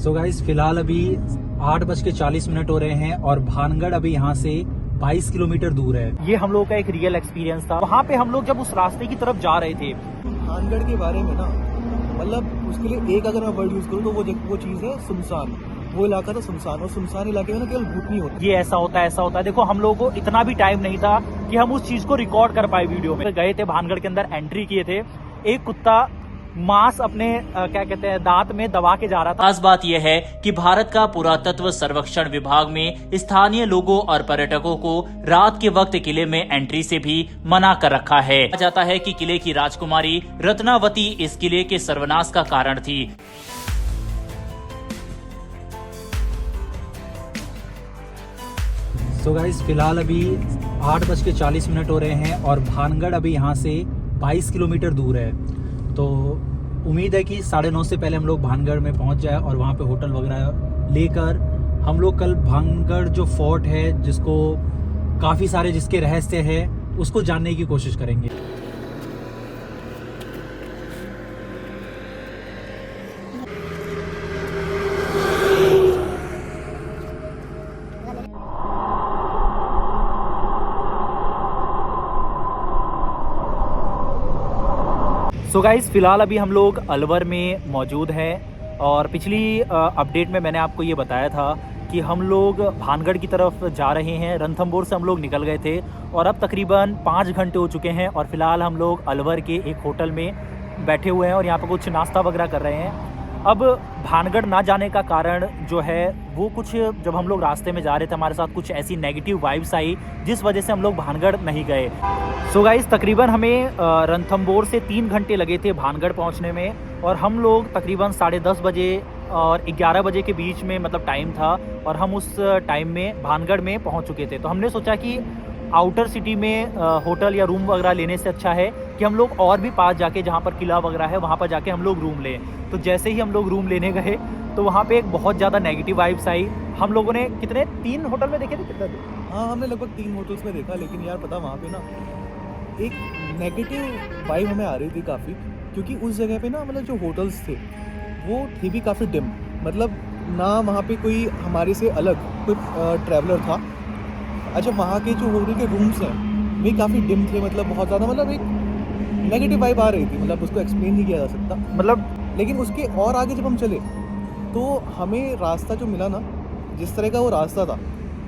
So guys फिलहाल अभी 8:40 हो रहे हैं और भानगढ़ अभी यहाँ से 22 किलोमीटर दूर है। ये हम लोग का एक रियल एक्सपीरियंस था। वहाँ पे हम लोग जब उस रास्ते की तरफ जा रहे थे, भानगढ़ के बारे में ना, मतलब उसके लिए एक अगर मैं वर्ड यूज करूँ तो वो चीज़ है सुनसान। वो इलाका था सुनसान, और सुनसान इलाके में ना केवल भूत नहीं होता। ये ऐसा होता है। देखो हम लोगों को इतना भी टाइम नहीं था कि हम उस चीज को रिकॉर्ड कर पाए वीडियो में। गए थे भानगढ़ के अंदर, एंट्री किए थे, एक कुत्ता मांस अपने क्या कहते हैं दांत में दबा के जा रहा था। खास बात यह है कि भारत का पुरातत्व सर्वेक्षण विभाग में स्थानीय लोगों और पर्यटकों को रात के वक्त किले में एंट्री से भी मना कर रखा है। कहा जाता है कि किले की राजकुमारी रत्नावती इस किले के सर्वनाश का कारण थी। सो गाइस फिलहाल अभी 8:40 हो रहे हैं और भानगढ़ अभी यहाँ से 22 किलोमीटर दूर है। तो उम्मीद है कि 9:30 से पहले हम लोग भानगढ़ में पहुँच जाए और वहाँ पे होटल वगैरह लेकर हम लोग कल भानगढ़ जो फोर्ट है, जिसको काफ़ी सारे जिसके रहस्य है, उसको जानने की कोशिश करेंगे। सो गाइस फिलहाल अभी हम लोग अलवर में मौजूद हैं और पिछली अपडेट में मैंने आपको ये बताया था कि हम लोग भानगढ़ की तरफ जा रहे हैं। रणथंभौर से हम लोग निकल गए थे और अब तकरीबन 5 घंटे हो चुके हैं और फिलहाल हम लोग अलवर के एक होटल में बैठे हुए हैं और यहाँ पर कुछ नाश्ता वगैरह कर रहे हैं। अब भानगढ़ ना जाने का कारण जो है वो कुछ, जब हम लोग रास्ते में जा रहे थे हमारे साथ कुछ ऐसी नेगेटिव वाइब्स आई जिस वजह से हम लोग भानगढ़ नहीं गए। सो गाइस तकरीबन हमें रणथंभौर से 3 घंटे लगे थे भानगढ़ पहुंचने में और हम लोग तकरीबन 10:30 बजे और 11 बजे के बीच में मतलब टाइम था और हम उस टाइम में भानगढ़ में पहुंच चुके थे। तो हमने सोचा कि आउटर सिटी में होटल या रूम वगैरह लेने से अच्छा है कि हम लोग और भी पास जाके, जहाँ पर किला वगैरह है, वहाँ पर जाके हम लोग रूम लें। तो जैसे ही हम लोग रूम लेने गए तो वहाँ पे एक बहुत ज़्यादा नेगेटिव वाइब्स आई। हम लोगों ने कितने 3 होटल में देखे थे, कितना? हाँ, हमने लगभग 3 होटल्स में देखा, लेकिन यार पता वहाँ पे ना एक नेगेटिव वाइब हमें आ रही थी काफ़ी, क्योंकि उस जगह पे ना मतलब जो होटल्स थे वो थे भी काफ़ी डिम। मतलब ना वहाँ पे कोई हमारे से अलग कोई ट्रैवलर था। अच्छा, वहाँ के जो होटल के रूम्स हैं वे काफ़ी डिम थे, मतलब बहुत ज़्यादा, मतलब एक नेगेटिव वाइब आ रही थी, मतलब उसको एक्सप्लेन नहीं किया जा सकता। मतलब लेकिन उसके और आगे जब हम चले तो हमें रास्ता जो मिला ना, जिस तरह का वो रास्ता था,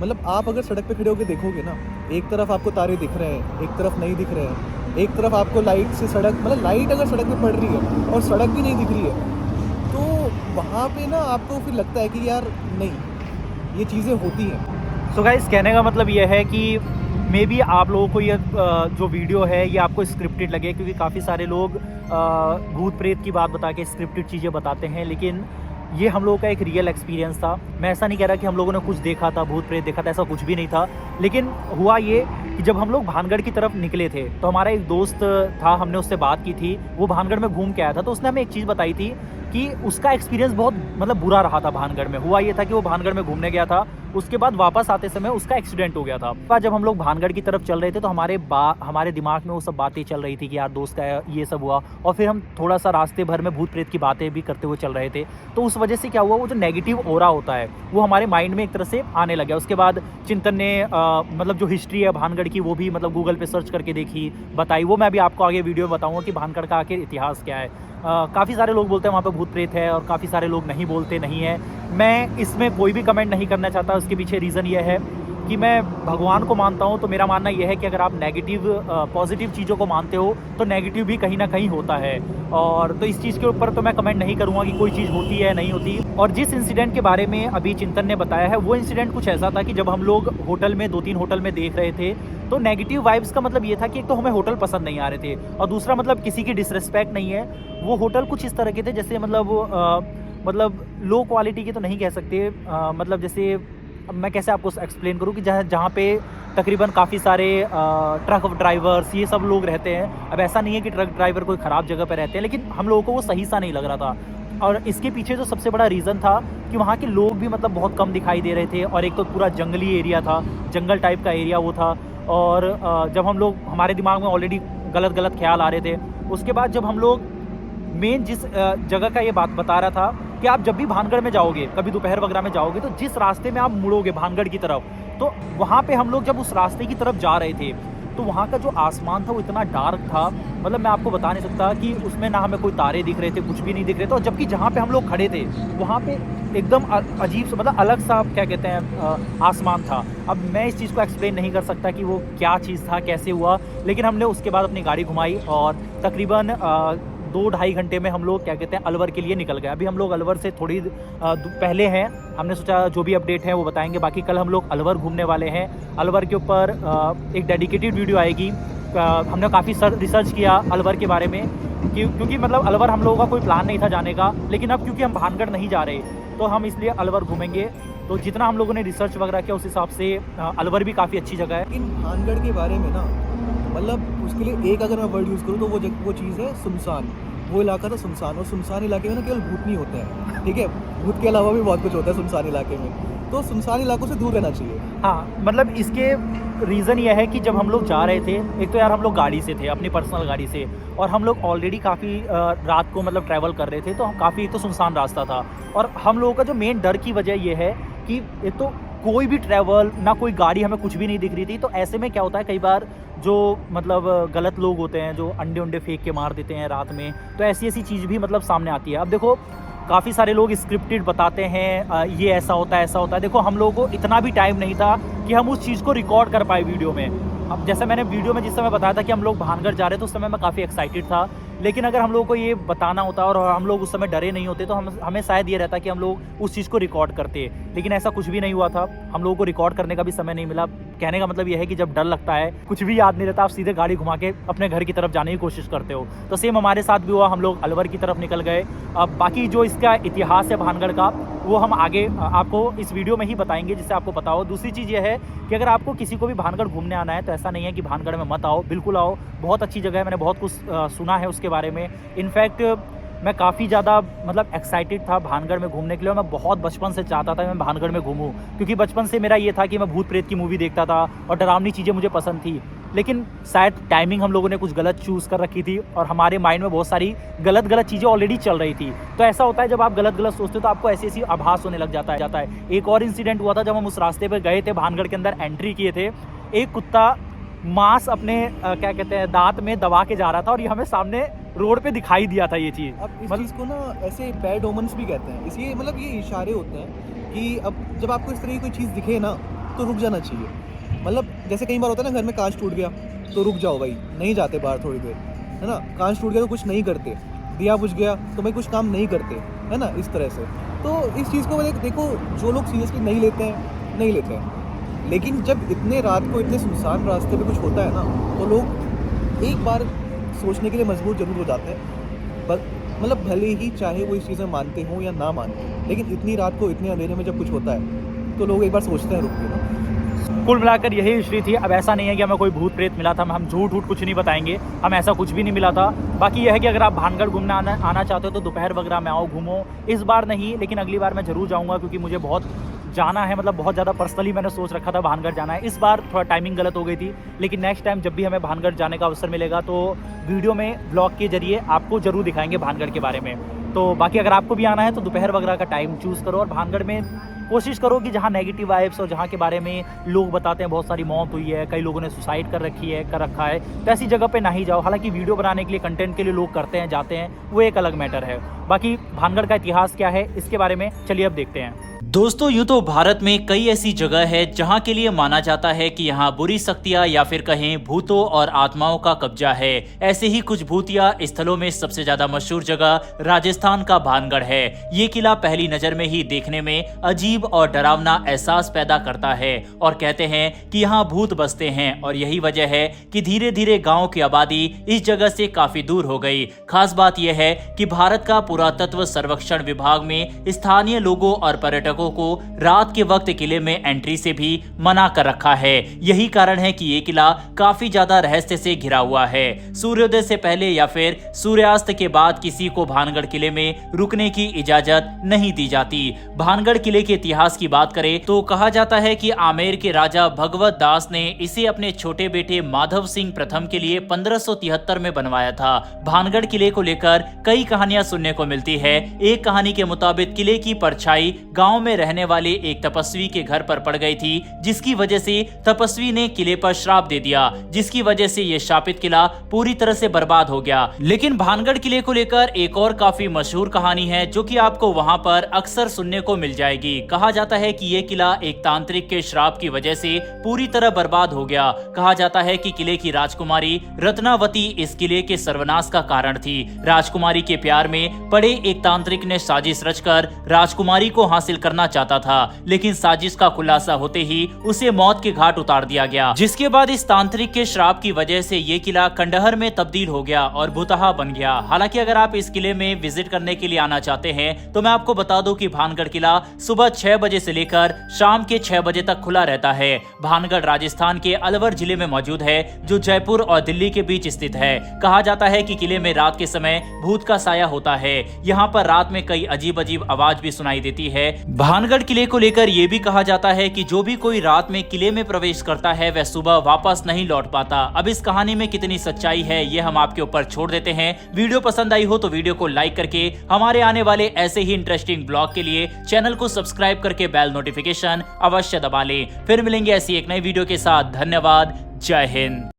मतलब आप अगर सड़क पे खड़े होकर देखोगे ना, एक तरफ आपको तारे दिख रहे हैं, एक तरफ नहीं दिख रहे हैं, एक तरफ आपको लाइट से सड़क, मतलब लाइट अगर सड़क पे पड़ रही है और सड़क भी नहीं दिख रही है, तो वहाँ पे ना आपको फिर लगता है कि यार नहीं, ये चीज़ें होती हैं। सो गाइस कहने का मतलब ये है कि मे बी आप लोगों को ये जो वीडियो है ये आपको स्क्रिप्टेड लगे, क्योंकि काफ़ी सारे लोग भूत प्रेत की बात बता के स्क्रिप्टेड चीज़ें बताते हैं, लेकिन ये हम लोगों का एक रियल एक्सपीरियंस था। मैं ऐसा नहीं कह रहा कि हम लोगों ने कुछ देखा था, भूत प्रेत देखा था, ऐसा कुछ भी नहीं था। लेकिन हुआ ये कि जब हम लोग भानगढ़ की तरफ निकले थे तो हमारा एक दोस्त था, हमने उससे बात की थी, वो भानगढ़ में घूम के आया था। तो उसने हमें एक चीज़ बताई थी कि उसका एक्सपीरियंस बहुत मतलब बुरा रहा था भानगढ़ में। हुआ ये था कि वो भानगढ़ में घूमने गया था, उसके बाद वापस आते समय उसका एक्सीडेंट हो गया था। जब हम लोग भानगढ़ की तरफ चल रहे थे तो हमारे दिमाग में वो सब बातें चल रही थी कि यार दोस्त का ये सब हुआ, और फिर हम थोड़ा सा रास्ते भर में भूत प्रेत की बातें भी करते हुए चल रहे थे। तो उस वजह से क्या हुआ, वो जो नेगेटिव ऑरा होता है वो हमारे माइंड में एक तरह से आने लगा। उसके बाद चिंतन ने मतलब जो हिस्ट्री है भानगढ़ की वो भी मतलब गूगल पे सर्च करके देखी, बताई। वो मैं अभी आपको आगे वीडियो में बताऊँगा कि भानगढ़ का आखिर इतिहास क्या है। काफ़ी सारे लोग बोलते हैं वहाँ पे भूत प्रेत है और काफ़ी सारे लोग नहीं बोलते नहीं है। मैं इसमें कोई भी कमेंट नहीं करना चाहता। उसके पीछे रीज़न ये है कि मैं भगवान को मानता हूँ, तो मेरा मानना यह है कि अगर आप नेगेटिव पॉजिटिव चीज़ों को मानते हो तो नेगेटिव भी कहीं ना कहीं होता है। और तो इस चीज़ के ऊपर तो मैं कमेंट नहीं करूँगा कि कोई चीज़ होती है नहीं होती। और जिस इंसिडेंट के बारे में अभी चिंतन ने बताया है वो इंसिडेंट कुछ ऐसा था कि जब हम लोग होटल में 2-3 होटल में देख रहे थे तो नेगेटिव वाइब्स का मतलब ये था कि एक तो हमें होटल पसंद नहीं आ रहे थे और दूसरा मतलब किसी की डिसरिस्पेक्ट नहीं है, वो होटल कुछ इस तरह के थे जैसे मतलब लो क्वालिटी के तो नहीं कह सकते, मतलब जैसे अब मैं कैसे आपको एक्सप्लेन करूँ कि जहाँ पे तकरीबन काफ़ी सारे ट्रक ड्राइवर्स ये सब लोग रहते हैं। अब ऐसा नहीं है कि ट्रक ड्राइवर कोई ख़राब जगह पर रहते हैं, लेकिन हम लोगों को वो सही सा नहीं लग रहा था। और इसके पीछे जो सबसे बड़ा रीज़न था कि वहाँ के लोग भी मतलब बहुत कम दिखाई दे रहे थे और एक तो पूरा जंगली एरिया था, जंगल टाइप का एरिया वो था। और जब हम लोग, हमारे दिमाग में ऑलरेडी गलत ख्याल आ रहे थे। उसके बाद जब हम लोग मेन जिस जगह का ये बात बता रहा था कि आप जब भी भानगढ़ में जाओगे, कभी दोपहर वगैरह में जाओगे, तो जिस रास्ते में आप मुड़ोगे भानगढ़ की तरफ, तो वहाँ पे हम लोग जब उस रास्ते की तरफ जा रहे थे, तो वहाँ का जो आसमान था वो इतना डार्क था, मतलब मैं आपको बता नहीं सकता कि उसमें ना हमें कोई तारे दिख रहे थे, कुछ भी नहीं दिख रहे थे। और जबकि जहाँ पे हम लोग खड़े थे वहाँ पे एकदम अजीब सा, मतलब अलग सा, क्या कहते हैं, आसमान था। अब मैं इस चीज़ को एक्सप्लेन नहीं कर सकता कि वो क्या चीज़ था, कैसे हुआ, लेकिन हमने उसके बाद अपनी गाड़ी घुमाई और तकरीबन 2-2.5 घंटे में हम लोग, क्या कहते हैं, अलवर के लिए निकल गए। अभी हम लोग अलवर से थोड़ी पहले हैं, हमने सोचा जो भी अपडेट है वो बताएंगे। बाकी कल हम लोग अलवर घूमने वाले हैं। अलवर के ऊपर एक डेडिकेटेड वीडियो आएगी। हमने काफ़ी रिसर्च किया अलवर के बारे में, क्योंकि मतलब अलवर हम लोगों का कोई प्लान नहीं था जाने का, लेकिन अब क्योंकि हम भानगढ़ नहीं जा रहे तो हम इसलिए अलवर घूमेंगे। तो जितना हम लोगों ने रिसर्च वगैरह किया उस हिसाब से अलवर भी काफ़ी अच्छी जगह है। इन भानगढ़ के बारे में ना, मतलब उसके लिए एक अगर मैं वर्ड यूज़ करूँ तो वो चीज़ है सुनसान। वो इलाका था सुनसान, और सुनसान इलाके में ना केवल भूत नहीं होते हैं, ठीक है, भूत के अलावा भी बहुत कुछ होता है सुनसान इलाके में, तो सुनसान इलाकों से दूर रहना चाहिए। हाँ, मतलब इसके रीज़न ये है कि जब हम लोग जा रहे थे, एक तो यार हम लोग गाड़ी से थे, अपनी पर्सनल गाड़ी से, और हम लोग ऑलरेडी काफ़ी रात को मतलब ट्रैवल कर रहे थे, तो काफ़ी एक तो सुनसान रास्ता था। और हम लोगों का जो मेन डर की वजह ये है कि एक तो कोई भी ट्रैवल ना, कोई गाड़ी, हमें कुछ भी नहीं दिख रही थी। तो ऐसे में क्या होता है, कई बार जो मतलब गलत लोग होते हैं जो अंडे फेंक के मार देते हैं रात में, तो ऐसी चीज़ भी मतलब सामने आती है। अब देखो, काफ़ी सारे लोग स्क्रिप्टेड बताते हैं, ये ऐसा होता है, ऐसा होता है। देखो, हम लोगों को इतना भी टाइम नहीं था कि हम उस चीज़ को रिकॉर्ड कर पाए वीडियो में। अब जैसे मैंने वीडियो में जिस समय बताया था कि हम लोग भानगढ़ जा रहे थे, उस समय मैं काफ़ी एक्साइटेड था, लेकिन अगर हम लोगों को ये बताना होता और हम लोग उस समय डरे नहीं होते तो हमें शायद ये रहता कि हम लोग उस चीज़ को रिकॉर्ड करते। लेकिन ऐसा कुछ भी नहीं हुआ था, हम लोगों को रिकॉर्ड करने का भी समय नहीं मिला। कहने का मतलब ये है कि जब डर लगता है, कुछ भी याद नहीं रहता, आप सीधे गाड़ी घुमा के अपने घर की तरफ जाने की कोशिश करते हो। तो सेम हमारे साथ भी हुआ, हम लोग अलवर की तरफ निकल गए। अब बाकी जो इसका इतिहास है भानगढ़ का, वो हम आगे आपको इस वीडियो में ही बताएंगे, जिससे आपको पता हो। दूसरी चीज़ ये है कि अगर आपको किसी को भी भानगढ़ घूमने आना है तो ऐसा नहीं है कि भानगढ़ में मत आओ, बिल्कुल आओ, बहुत अच्छी जगह है। मैंने बहुत कुछ सुना है उसके बारे में। इनफैक्ट मैं काफ़ी ज़्यादा मतलब एक्साइटेड था भानगढ़ में घूमने के लिए, और मैं बहुत बचपन से चाहता था कि मैं भानगढ़ में घूमूं, क्योंकि बचपन से मेरा ये था कि मैं भूत प्रेत की मूवी देखता था और डरावनी चीज़ें मुझे पसंद थी। लेकिन शायद टाइमिंग हम लोगों ने कुछ गलत चूज़ कर रखी थी और हमारे माइंड में बहुत सारी गलत चीज़ें ऑलरेडी चल रही थी। तो ऐसा होता है, जब आप गलत सोचते हो तो आपको ऐसी आभास होने लग जाता है। एक और इंसिडेंट हुआ था, जब हम उस रास्ते पर गए थे, भानगढ़ के अंदर एंट्री किए थे, एक कुत्ता मांस अपने क्या कहते हैं, दांत में दबा के जा रहा था, और ये हमें सामने रोड पे दिखाई दिया था ये चीज़। अब इस चीज़ को ना ऐसे बैड ओमन्स भी कहते हैं, इसलिए मतलब ये इशारे होते हैं कि अब जब आपको इस तरह की कोई चीज़ दिखे ना, तो रुक जाना चाहिए। मतलब जैसे कई बार होता है ना, घर में कांच टूट गया तो रुक जाओ भाई, नहीं जाते बाहर थोड़ी देर, है ना। कांच टूट गया तो कुछ नहीं करते, दिया बुझ गया तो भाई कुछ काम नहीं करते, है ना, इस तरह से। तो इस चीज़ को देखो, जो लोग सीरियसली नहीं लेते हैं, लेकिन जब इतने रात को इतने सुनसान रास्ते पे कुछ होता है ना, तो लोग एक बार सोचने के लिए मजबूर जरूर हो जाते हैं। मतलब भले ही चाहे वो इस चीज़ में मानते हों या ना मानते, लेकिन इतनी रात को इतने अंधेरे में जब कुछ होता है तो लोग एक बार सोचते हैं रुक के ना। कुल मिलाकर यही हिस्ट्री थी। अब ऐसा नहीं है कि हमें कोई भूत प्रेत मिला था, हम झूठ कुछ नहीं बताएंगे, हम ऐसा कुछ भी नहीं मिला था। बाकी यह है कि अगर आप भानगढ़ घूमने आना चाहते हो तो दोपहर वगैरह में आओ, घूमो। इस बार नहीं, लेकिन अगली बार मैं ज़रूर जाऊँगा, क्योंकि मुझे बहुत जाना है, मतलब बहुत ज़्यादा पर्सनली मैंने सोच रखा था भानगढ़ जाना है। इस बार थोड़ा टाइमिंग गलत हो गई थी, लेकिन नेक्स्ट टाइम जब भी हमें भानगढ़ जाने का अवसर मिलेगा तो वीडियो में ब्लॉग के जरिए आपको ज़रूर दिखाएंगे भानगढ़ के बारे में। तो बाकी अगर आपको भी आना है तो दोपहर वगैरह का टाइम चूज़ करो, और भानगढ़ में कोशिश करो कि जहाँ नेगेटिव वाइब्स और जहाँ के बारे में लोग बताते हैं बहुत सारी मौत हुई है, कई लोगों ने सुसाइड कर रखा है, तो ऐसी जगह पे नहीं जाओ। हालांकि वीडियो बनाने के लिए, कंटेंट के लिए लोग करते हैं, जाते हैं, वो एक अलग मैटर है। बाकी भानगढ़ का इतिहास क्या है इसके बारे में चलिए अब देखते हैं। दोस्तों, यूं तो भारत में कई ऐसी जगह है जहां के लिए माना जाता है कि यहां बुरी शक्तियां या फिर कहें भूतों और आत्माओं का कब्जा है। ऐसे ही कुछ भूतिया स्थलों में सबसे ज्यादा मशहूर जगह राजस्थान का भानगढ़ है। ये किला पहली नजर में ही देखने में अजीब और डरावना एहसास पैदा करता है, और कहते हैं कि यहाँ भूत बसते हैं, और यही वजह है कि धीरे धीरे गाँव की आबादी इस जगह से काफी दूर हो गई। खास बात यह है कि भारत का पुरातत्व सर्वेक्षण विभाग में स्थानीय लोगों और पर्यटकों पर्यटकों को रात के वक्त किले में एंट्री से भी मना कर रखा है। यही कारण है कि ये किला काफी ज्यादा रहस्य से घिरा हुआ है। सूर्योदय से पहले या फिर सूर्यास्त के बाद किसी को भानगढ़ किले में रुकने की इजाजत नहीं दी जाती। भानगढ़ किले के इतिहास की बात करें तो कहा जाता है कि आमेर के राजा भगवत दास ने इसे अपने छोटे बेटे माधव सिंह प्रथम के लिए 1573 में बनवाया था। भानगढ़ किले को लेकर कई कहानियां सुनने को मिलती है। एक कहानी के मुताबिक किले की परछाई गांव में रहने वाले एक तपस्वी के घर पर पड़ गई थी, जिसकी वजह से तपस्वी ने किले पर श्राप दे दिया, जिसकी वजह से यह शापित किला पूरी तरह से बर्बाद हो गया। लेकिन भानगढ़ किले को लेकर एक और काफी मशहूर कहानी है जो कि आपको वहां पर अक्सर सुनने को मिल जाएगी। कहा जाता है कि यह किला एक तांत्रिक के श्राप की वजह से पूरी तरह बर्बाद हो गया। कहा जाता है कि किले की राजकुमारी रत्नावती इस किले के सर्वनाश का कारण थी। राजकुमारी के प्यार में पड़े एक तांत्रिक ने साजिश रचकर राजकुमारी को हासिल करना चाहता था, लेकिन साजिश का खुलासा होते ही उसे मौत के घाट उतार दिया गया। जिसके बाद इस तांत्रिक के श्राप की वजह से ये किला खंडहर में तब्दील हो गया और भुतहा बन गया। हालांकि अगर आप इस किले में विजिट करने के लिए आना चाहते हैं तो मैं आपको बता दूं कि भानगढ़ किला सुबह 6 बजे से लेकर शाम के 6 बजे तक खुला रहता है। भानगढ़ राजस्थान के अलवर जिले में मौजूद है, जो जयपुर और दिल्ली के बीच स्थित है। कहा जाता है कि किले में रात के समय भूत का साया होता है। यहाँ पर रात में कई अजीब अजीब आवाज भी सुनाई देती है। भानगढ़ किले को लेकर यह भी कहा जाता है कि जो भी कोई रात में किले में प्रवेश करता है वह सुबह वापस नहीं लौट पाता। अब इस कहानी में कितनी सच्चाई है ये हम आपके ऊपर छोड़ देते हैं। वीडियो पसंद आई हो तो वीडियो को लाइक करके हमारे आने वाले ऐसे ही इंटरेस्टिंग ब्लॉग के लिए चैनल को सब्सक्राइब करके बेल नोटिफिकेशन अवश्य दबा लें। फिर मिलेंगे ऐसी एक नई वीडियो के साथ। धन्यवाद। जय हिंद।